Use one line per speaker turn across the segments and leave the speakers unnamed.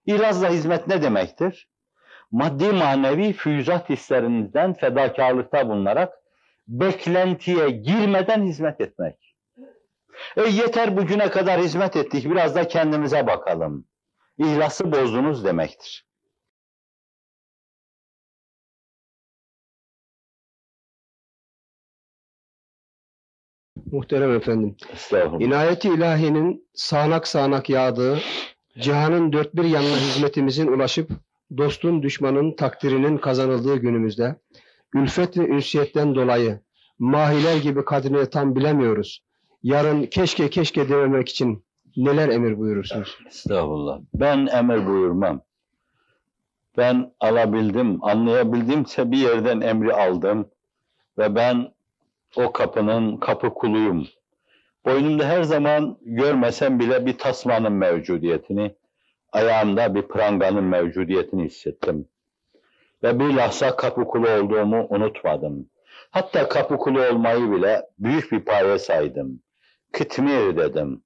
İhlasla hizmet ne demektir? Maddi manevi füyüzat hislerinizden fedakarlıkta bulunarak beklentiye girmeden hizmet etmek. Yeter bugüne kadar hizmet ettik, biraz da kendimize bakalım. İhlası bozdunuz demektir.
Muhterem efendim,
Estağfurullah.
İnayeti ilahinin sağanak sağanak yağdığı, cihanın dört bir yanına hizmetimizin ulaşıp, dostun düşmanın takdirinin kazanıldığı günümüzde, ülfet ve ünsiyetten dolayı mahiler gibi kadrini tam bilemiyoruz. Yarın keşke keşke dememek için neler emir buyurursunuz?
Estağfurullah. Ben emir buyurmam. Ben alabildim, anlayabildimse bir yerden emri aldım ve ben o kapının kapı kuluyum. Boynumda her zaman görmesem bile bir tasmanın mevcudiyetini, ayağımda bir pranganın mevcudiyetini hissettim. Ve bilhassa kapı kulu olduğumu unutmadım. Hatta kapı kulu olmayı bile büyük bir paye saydım. Kıtmir dedim.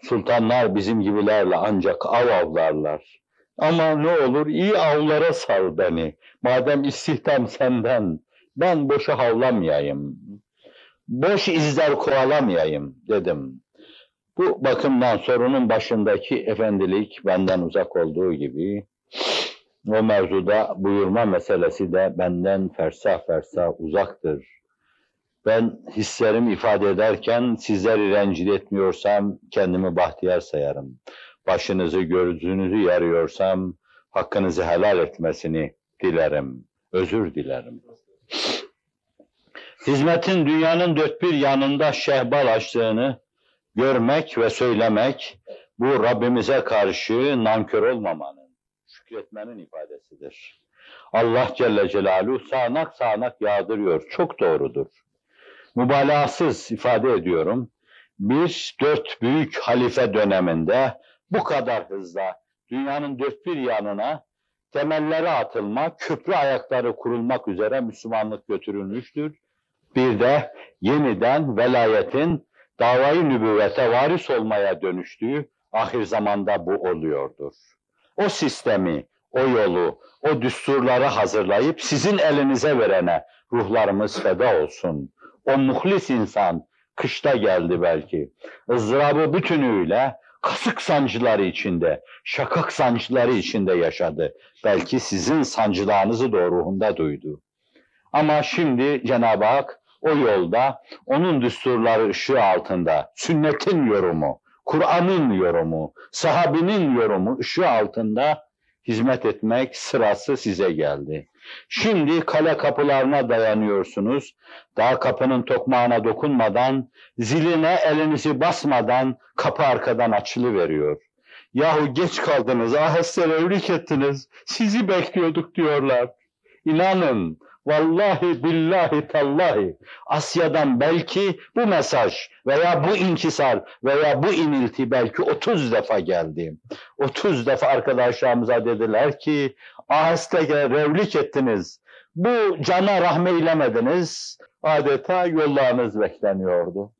Sultanlar bizim gibilerle ancak av avlarlar. Ama ne olur iyi avlara sal beni. Madem istihdam senden, ben boşa havlamayayım. Boş izler kovalamayayım dedim. Bu bakımdan sorunun başındaki efendilik benden uzak olduğu gibi, o mevzuda buyurma meselesi de benden fersah fersah uzaktır. Ben hislerimi ifade ederken sizleri rencide etmiyorsam kendimi bahtiyar sayarım. Başınızı, gözünüzü yarıyorsam hakkınızı helal etmesini dilerim, özür dilerim. Hizmetin dünyanın dört bir yanında şehbal açtığını görmek ve söylemek, bu Rabbimize karşı nankör olmamanın, şükretmenin ifadesidir. Allah Celle Celaluhu sağanak sağanak yağdırıyor, çok doğrudur. Mübalağasız ifade ediyorum, dört büyük halife döneminde bu kadar hızla dünyanın dört bir yanına temelleri atılma, köprü ayakları kurulmak üzere Müslümanlık götürülmüştür. Bir de yeniden velayetin davayı nübüvvete varis olmaya dönüştüğü ahir zamanda bu oluyordur. O sistemi, o yolu, o düsturları hazırlayıp sizin elinize verene ruhlarımız feda olsun. O muhlis insan kışta geldi belki. ızdırabı bütünüyle kasık sancıları içinde, şakak sancıları içinde yaşadı. Belki sizin sancılarınızı da ruhunda duydu. Ama şimdi Cenab-ı Hak o yolda, onun düsturları ışığı altında, sünnetin yorumu, Kur'an'ın yorumu, sahabinin yorumu ışığı altında hizmet etmek sırası size geldi. Şimdi kale kapılarına dayanıyorsunuz, daha kapının tokmağına dokunmadan, ziline elinizi basmadan kapı arkadan açılıveriyor. Yahu geç kaldınız, aheste evlilik ettiniz, sizi bekliyorduk diyorlar. İnanın, vallahi billahi tallahi Asya'dan belki bu mesaj veya bu inkisar veya bu inilti belki 30 defa geldi. 30 defa arkadaşlarımıza dediler ki aheste revlik ettiniz. Bu cana rahme eylemediniz. Adeta yollarınız bekleniyordu.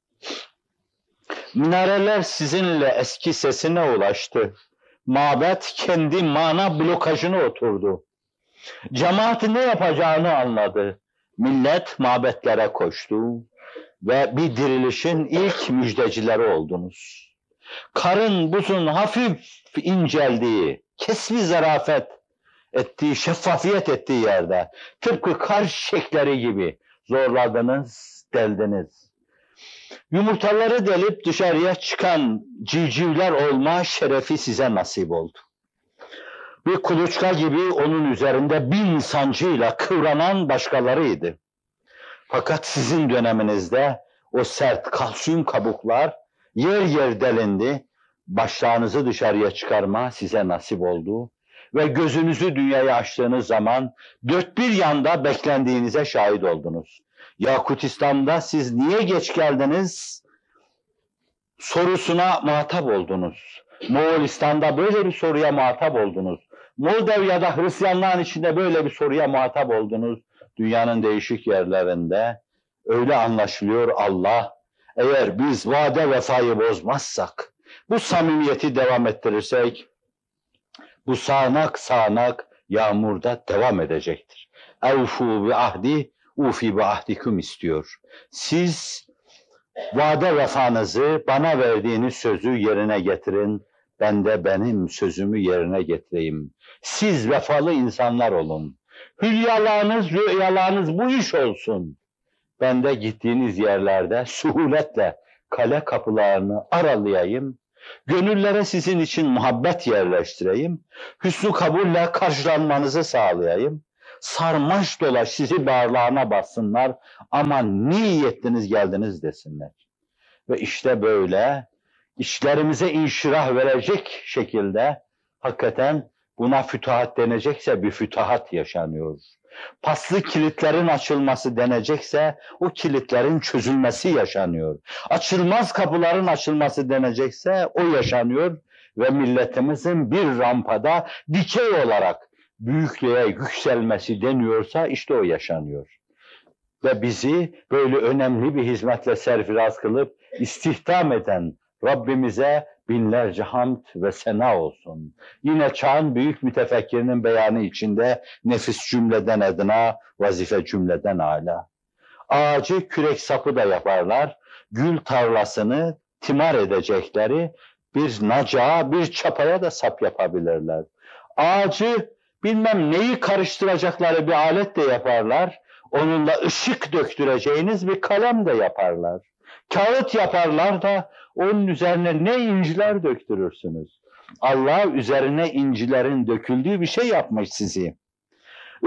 Minareler sizinle eski sesine ulaştı. Mabet kendi mana blokajına oturdu. Cemaat ne yapacağını anladı. Millet mabetlere koştu ve bir dirilişin ilk müjdecileri oldunuz. Karın buzun hafif inceldiği, kesbi zarafet ettiği, şeffafiyet ettiği yerde tıpkı kar çiçekleri gibi zorladınız, deldiniz. Yumurtaları delip dışarıya çıkan civcivler olma şerefi size nasip oldu. Bir kuluçka gibi onun üzerinde 1000 sancıyla kıvranan başkalarıydı. Fakat sizin döneminizde o sert kalsiyum kabuklar yer yer delindi, başlarınızı dışarıya çıkarma size nasip oldu ve gözünüzü dünyaya açtığınız zaman dört bir yanda beklendiğinize şahit oldunuz. Yakutistan'da siz niye geç geldiniz sorusuna muhatap oldunuz. Moğolistan'da böyle bir soruya muhatap oldunuz. Moldavya'da Hristiyanların içinde böyle bir soruya muhatap oldunuz. Dünyanın değişik yerlerinde öyle anlaşılıyor Allah, eğer biz vade vefayı bozmazsak, bu samimiyeti devam ettirirsek, Bu sağanak sağanak yağmurda devam edecektir. Evfu bi ahdi, ufi bi ahdikum istiyor. Siz vade vefanızı, bana verdiğiniz sözü yerine getirin. Ben de benim sözümü yerine getireyim. Siz vefalı insanlar olun. Hülyalarınız, rüyalarınız bu iş olsun. Ben de gittiğiniz yerlerde suhuletle kale kapılarını aralayayım. Gönüllere sizin için muhabbet yerleştireyim. Hüsnü kabulle karşılanmanızı sağlayayım. Sarmaş dolaş sizi bağırlarına bassınlar. Aman ne iyi ettiniz geldiniz desinler. Ve işte böyle içlerimize inşirah verecek şekilde hakikaten buna fütuhat denecekse bir fütuhat yaşanıyor. Paslı kilitlerin açılması denecekse o kilitlerin çözülmesi yaşanıyor. Açılmaz kapıların açılması denecekse o yaşanıyor ve milletimizin bir rampada dikey olarak büyüklüğe yükselmesi deniyorsa işte o yaşanıyor. Ve bizi böyle önemli bir hizmetle serfiraz kılıp istihdam eden Rabbimize binlerce hamd ve sena olsun. Yine çağın büyük mütefekkirinin beyanı içinde nefis cümleden edna, vazife cümleden âlâ. Ağacı kürek sapı da yaparlar, gül tarlasını timar edecekleri bir nacağa, bir çapaya da sap yapabilirler. Ağacı bilmem neyi karıştıracakları bir alet de yaparlar, onunla ışık döktüreceğiniz bir kalem de yaparlar. Kağıt yaparlar da onun üzerine ne inciler döktürürsünüz. Allah üzerine incilerin döküldüğü bir şey yapmış sizi.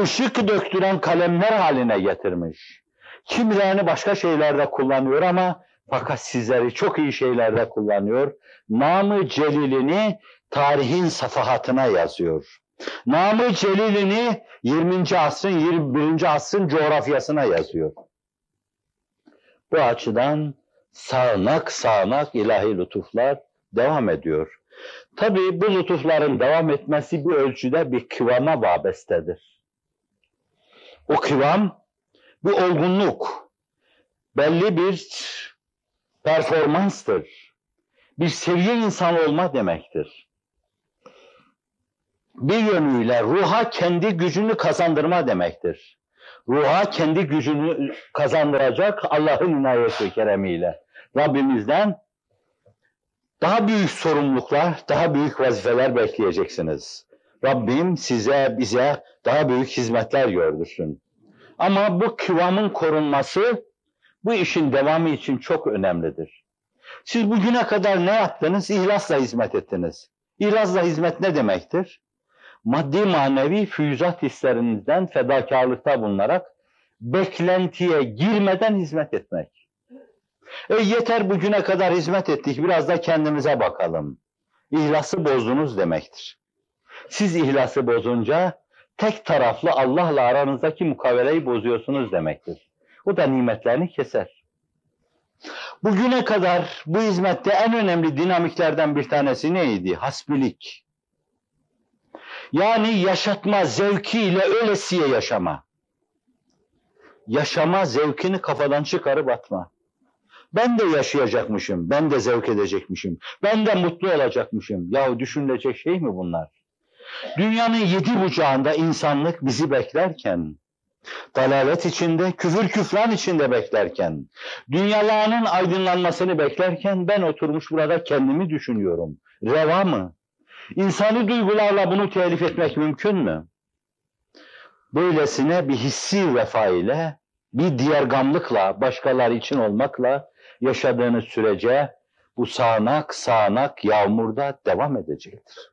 Işık döktüren kalemler haline getirmiş. Kimilerini başka şeylerde kullanıyor ama fakat sizleri çok iyi şeylerde kullanıyor. Namı celilini tarihin safahatına yazıyor. Namı celilini 20. asrın, 21. asrın coğrafyasına yazıyor. Bu açıdan sağanak sağanak ilahi lütuflar devam ediyor. Tabii bu lütufların devam etmesi bir ölçüde bir kıvama vabestedir. O kıvam, bir olgunluk, belli bir performanstır. Bir seviye insan olma demektir. Bir yönüyle ruha kendi gücünü kazandırma demektir. Ruha kendi gücünü kazandıracak Allah'ın inayet ve keremiyle. Rabbimizden daha büyük sorumluluklar, daha büyük vazifeler bekleyeceksiniz. Rabbim size, bize daha büyük hizmetler gördürsün. Ama bu kıvamın korunması, bu işin devamı için çok önemlidir. Siz bugüne kadar ne yaptınız? İhlasla hizmet ettiniz. İhlasla hizmet ne demektir? Maddi manevi füyüzat hislerinizden fedakarlıkta bulunarak beklentiye girmeden hizmet etmek. Yeter bugüne kadar hizmet ettik, biraz da kendimize bakalım. İhlası bozdunuz demektir. Siz ihlası bozunca tek taraflı Allah'la aranızdaki mukaveleyi bozuyorsunuz demektir. O da nimetlerini keser. Bugüne kadar bu hizmette en önemli dinamiklerden bir tanesi neydi? Hasbilik. Yani yaşatma zevkiyle ölesiye yaşama. Yaşama zevkini kafadan çıkarıp atma. Ben de yaşayacakmışım, ben de zevk edecekmişim, ben de mutlu olacakmışım. Yahu düşünülecek şey mi bunlar? Dünyanın 7 bucağında insanlık bizi beklerken, dalalet içinde, küfür küfran içinde beklerken, dünyalarının aydınlanmasını beklerken ben oturmuş burada kendimi düşünüyorum. Reva mı? İnsani duygularla bunu telif etmek mümkün mü? Böylesine bir hissi vefa ile, bir diğergamlıkla, başkaları için olmakla yaşadığınız sürece bu sağanak sağanak yağmurda devam edecektir.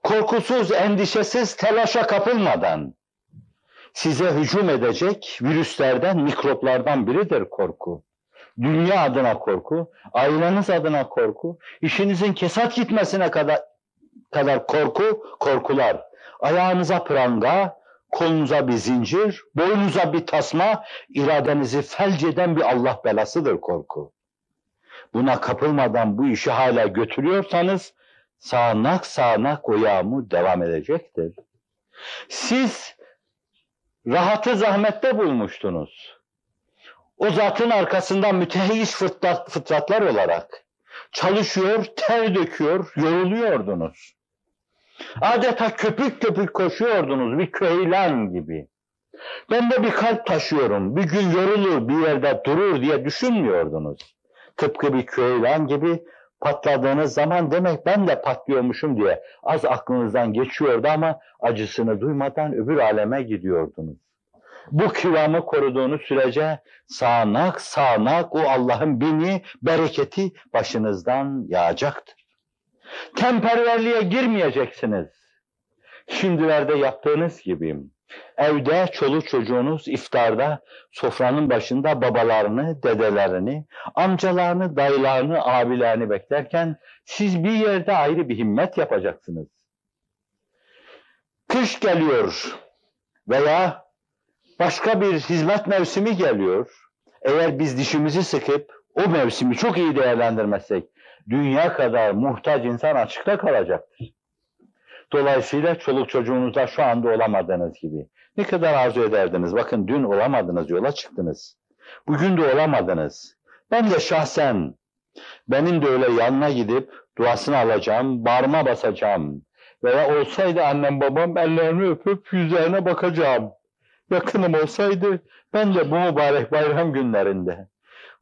Korkusuz, endişesiz, telaşa kapılmadan size hücum edecek virüslerden, mikroplardan biridir korku. Dünya adına korku, aileniz adına korku, işinizin kesat gitmesine kadar korkular. Ayağınıza pranga, kolunuza bir zincir, boynunuza bir tasma, iradenizi felç eden bir Allah belasıdır korku. Buna kapılmadan bu işi hala götürüyorsanız, sağanak sağanak o yağmur devam edecektir. Siz rahatı zahmette bulmuştunuz. O zatın arkasından mütehiyyiş fıtratlar olarak çalışıyor, ter döküyor, yoruluyordunuz. Adeta köpük köpük koşuyordunuz bir köylan gibi. Ben de bir kalp taşıyorum, bir gün yorulur bir yerde durur diye düşünmüyordunuz. Tıpkı bir köylan gibi patladığınız zaman demek ben de patlıyormuşum diye az aklınızdan geçiyordu ama acısını duymadan öbür aleme gidiyordunuz. Bu kıvamı koruduğunuz sürece sağanak sağanak o Allah'ın bini, bereketi başınızdan yağacaktır. Temperverliğe girmeyeceksiniz. Şimdilerde yaptığınız gibi. Evde çoluk çocuğunuz iftarda sofranın başında babalarını, dedelerini, amcalarını, dayılarını, abilerini beklerken siz bir yerde ayrı bir himmet yapacaksınız. Kış geliyor veya başka bir hizmet mevsimi geliyor. Eğer biz dişimizi sıkıp o mevsimi çok iyi değerlendirmezsek dünya kadar muhtaç insan açıkta kalacaktır. Dolayısıyla çoluk çocuğunuzda şu anda olamadığınız gibi. Ne kadar arzu ederdiniz. Bakın dün olamadınız, yola çıktınız. Bugün de olamadınız. Ben de şahsen, benim de öyle yanına gidip duasını alacağım, bağrıma basacağım. Veya olsaydı annem babam ellerini öpüp yüzlerine bakacağım. Yakınım olsaydı ben de bu mübarek bayram günlerinde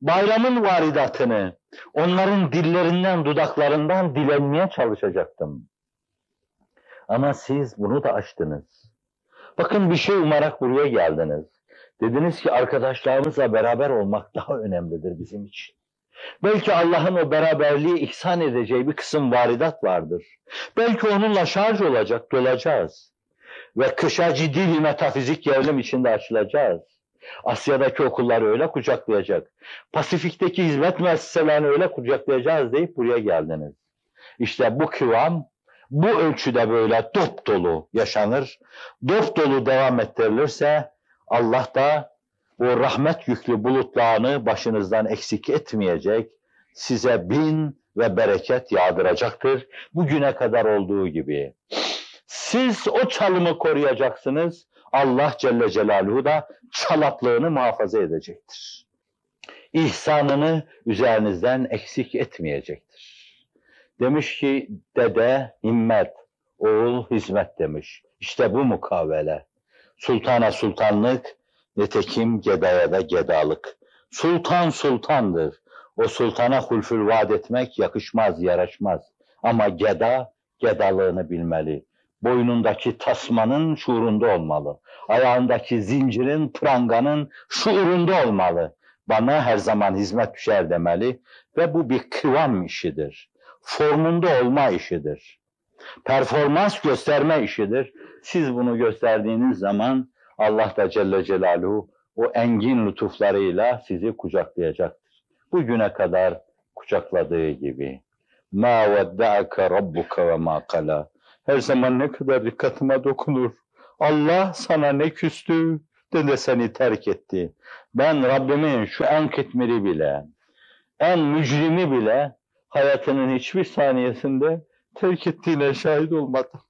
bayramın varidatını onların dillerinden, dudaklarından dilenmeye çalışacaktım. Ama siz bunu da aştınız. Bakın bir şey umarak buraya geldiniz. Dediniz ki arkadaşlarımızla beraber olmak daha önemlidir bizim için. Belki Allah'ın o beraberliği ihsan edeceği bir kısım varidat vardır. Belki onunla şarj olacak, dolacağız. Ve kışa ciddi bir metafizik gerilim içinde açılacağız. Asya'daki okulları öyle kucaklayacak. Pasifik'teki hizmet müesseselerini öyle kucaklayacağız deyip buraya geldiniz. İşte bu kıvam, bu ölçüde böyle dop dolu yaşanır. Dop dolu devam ettirilirse Allah da o rahmet yüklü bulutlarını başınızdan eksik etmeyecek. Size bin ve bereket yağdıracaktır. Bugüne kadar olduğu gibi. Siz o çalımı koruyacaksınız. Allah Celle Celaluhu da çalaplığını muhafaza edecektir. İhsanını üzerinizden eksik etmeyecektir. Demiş ki dede himmet, oğul hizmet demiş. İşte bu mukavele. Sultana sultanlık, nitekim gedaya da gedalık. Sultan sultandır. O sultana hulfül vaat etmek yakışmaz, yaraşmaz. Ama geda, gedalığını bilmeli. Boynundaki tasmanın şuurunda olmalı. Ayağındaki zincirin, pranganın şuurunda olmalı. Bana her zaman hizmet düşer demeli ve bu bir kıvam işidir. Formunda olma işidir. Performans gösterme işidir. Siz bunu gösterdiğiniz zaman Allah da Celle Celaluhu o engin lütuflarıyla sizi kucaklayacaktır. Bugüne kadar kucakladığı gibi. مَا وَدَّعَكَ رَبُّكَ وَمَا قَلَى Her zaman ne kadar dikkatime dokunur. Allah sana ne küstü de seni terk etti. Ben Rabbimin şu en kıtmiri bile, en mücrimi bile hayatının hiçbir saniyesinde terk ettiğine şahit olmadım.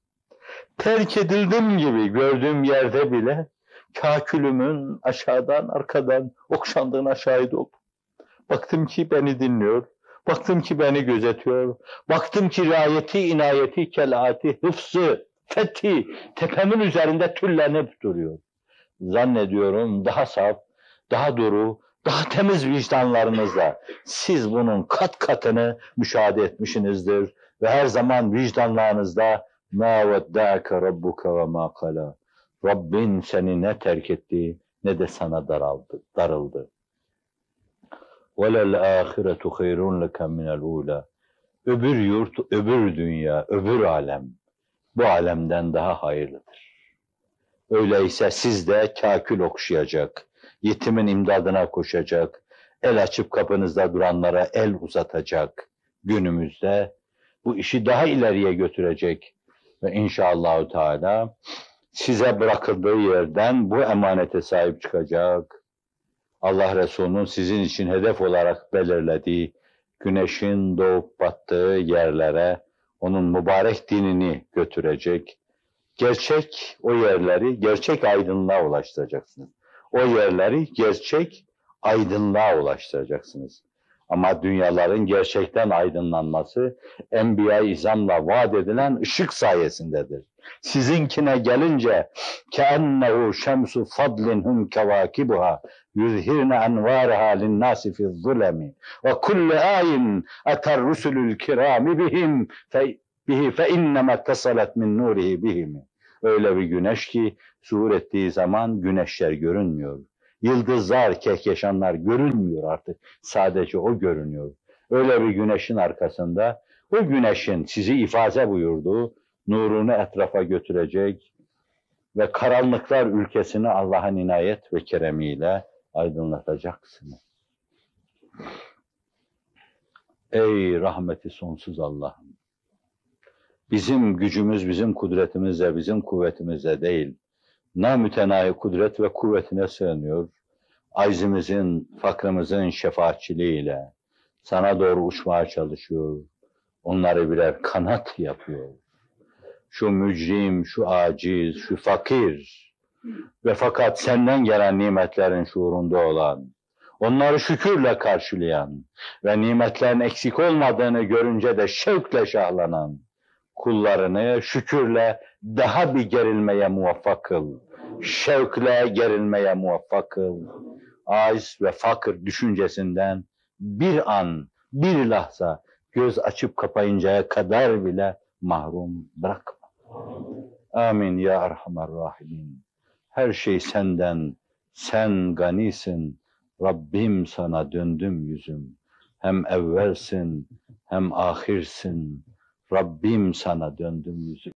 Terk edildim gibi gördüğüm yerde bile kakülümün aşağıdan arkadan okşandığına şahit oldum. Baktım ki beni dinliyor, baktım ki beni gözetiyor, baktım ki riayeti, inayeti, kelati, hıfzı, fethi tepemin üzerinde tüllenip duruyor. Zannediyorum daha saf, daha duru, daha temiz vicdanlarınızla siz bunun kat katını müşahede etmişsinizdir ve her zaman vicdanlarınızda مَا وَدَّعَكَ رَبُّكَ وَمَا قَلَى Rabbin seni ne terk etti ne de sana darıldı. وَلَلْآخِرَةُ خَيْرٌ لَكَ مِنَ الْعُولَى Öbür yurt, öbür dünya, öbür alem bu alemden daha hayırlıdır. Öyleyse siz de kakül okşayacak, yetimin imdadına koşacak, el açıp kapınızda duranlara el uzatacak günümüzde bu işi daha ileriye götürecek ve inşallahü teala size bırakıldığı yerden bu emanete sahip çıkacak. Allah Resulü'nün sizin için hedef olarak belirlediği güneşin doğup battığı yerlere onun mübarek dinini götürecek. Gerçek o yerleri gerçek aydınlığa ulaştıracaksınız. O yerleri gerçek aydınlığa ulaştıracaksınız. Ama dünyaların gerçekten aydınlanması Enbiya-i İzam'la vaat edilen ışık sayesindedir. Sizinkine gelince كَأَنَّهُ شَمْسُ فَضْلٍ هُمْ كَوَاكِبُهَا يُظْهِرْنَ أَنْوَارَهَا لِلنَّاسِ فِي الظُّلَمِ وَكُلُّ آيٍ أَتَى الرُّسُلُ الْكِرَامِ بِهِمْ فَإِنَّمَا اتصلت مِنْ نُورِهِ بِهِمْ. Öyle bir güneş ki zuhur ettiği zaman güneşler görünmüyor. Yıldızlar, kehkeşanlar görünmüyor artık. Sadece o görünüyor. Öyle bir güneşin arkasında, o güneşin sizi ifaze buyurduğu nurunu etrafa götürecek ve karanlıklar ülkesini Allah'ın inayet ve keremiyle aydınlatacaksınız. Ey rahmeti sonsuz Allah'ım! Bizim gücümüz, bizim kudretimizle, bizim kuvvetimizle değil, namütenahi kudret ve kuvvetine sığınıyor. Aczimizin, fakrımızın şefaatçiliğiyle sana doğru uçmaya çalışıyor. Onları birer kanat yapıyor. Şu mücrim, şu aciz, şu fakir ve fakat senden gelen nimetlerin şuurunda olan, onları şükürle karşılayan ve nimetlerin eksik olmadığını görünce de şevkle şahlanan kullarını şükürle daha bir gerilmeye muvaffak kıl. Şevkle gerilmeye muvaffak kıl. Aciz ve fakir düşüncesinden bir an, bir lahza göz açıp kapayıncaya kadar bile mahrum bırakma. Amin ya Erhamer Rahimin. Her şey senden, sen ganisin. Rabbim sana döndüm yüzüm. Hem evvelsin hem ahirsin. Rabbim sana döndüm yüzüm.